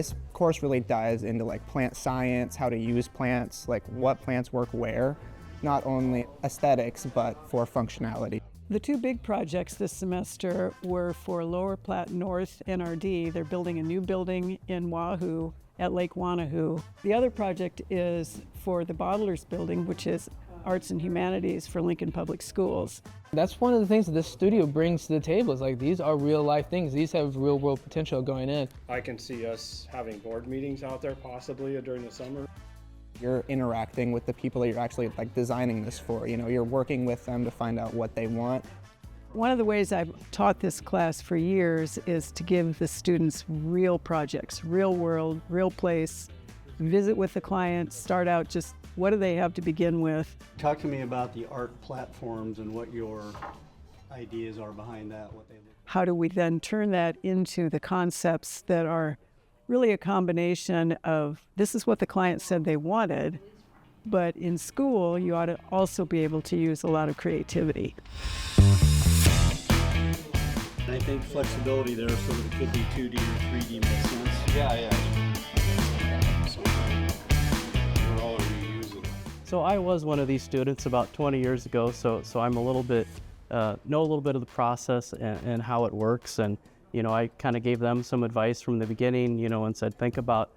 this course really dives into like plant science, how to use plants, like what plants work where, not only aesthetics, but for functionality. The two big projects this semester were for Lower Platte North NRD. They're building a new building in Wahoo at Lake Wanahoo. The other project is for the Bottlers Building, which is Arts and Humanities for Lincoln Public Schools. That's one of the things that this studio brings to the table. Is like these are real life things. These have real world potential going in. I can see us having board meetings out there possibly during the summer. You're interacting with the people that you're actually like designing this for. You know, you're working with them to find out what they want. One of the ways I've taught this class for years is to give the students real projects, real world, real place, visit with the client, start out just what do they have to begin with. Talk to me about the art platforms and what your ideas are behind that, what they look like. How do we then turn that into the concepts that are really a combination of this is what the client said they wanted, but in school you ought to also be able to use a lot of creativity. I think flexibility there, so that it could be 2D or 3D makes sense. Yeah. We're all reusing. So I was one of these students about 20 years ago, so I'm a little bit, know a little bit of the process and how it works. And, you know, I kind of gave them some advice from the beginning, you know, and said, think about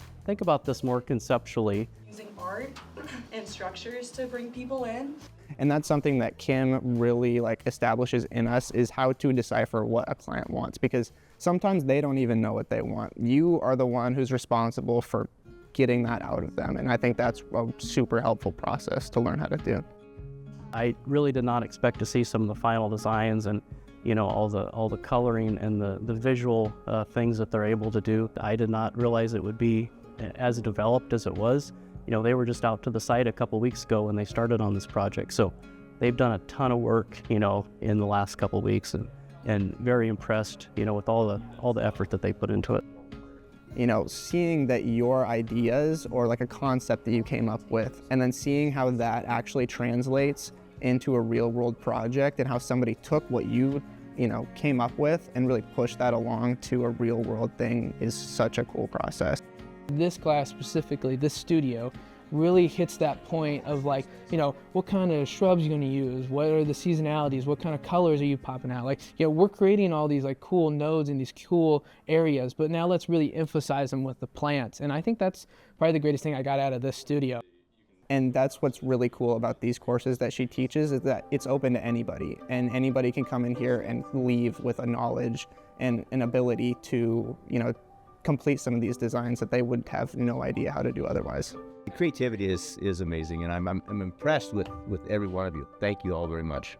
this more conceptually. Using art and structures to bring people in. And that's something that Kim really like establishes in us, is how to decipher what a client wants, because sometimes they don't even know what they want. You are the one who's responsible for getting that out of them. And I think that's a super helpful process to learn how to do. I really did not expect to see some of the final designs and, you know, all the coloring and the visual things that they're able to do. I did not realize it would be as developed as it was. You know, they were just out to the site a couple weeks ago when they started on this project. So they've done a ton of work, you know, in the last couple weeks, and very impressed, you know, with all the effort that they put into it. You know, seeing that your ideas or like a concept that you came up with, and then seeing how that actually translates into a real world project, and how somebody took what you know, came up with and really pushed that along to a real world thing is such a cool process. This class specifically, this studio, really hits that point of like, you know, what kind of shrubs you're going to use, what are the seasonalities, what kind of colors are you popping out. Like, you know, we're creating all these like cool nodes in these cool areas, but now let's really emphasize them with the plants. And I think that's probably the greatest thing I got out of this studio. And that's what's really cool about these courses that she teaches, is that it's open to anybody, and anybody can come in here and leave with a knowledge and an ability to, you know, complete some of these designs that they would have no idea how to do otherwise. The creativity is amazing, and I'm impressed with every one of you. Thank you all very much.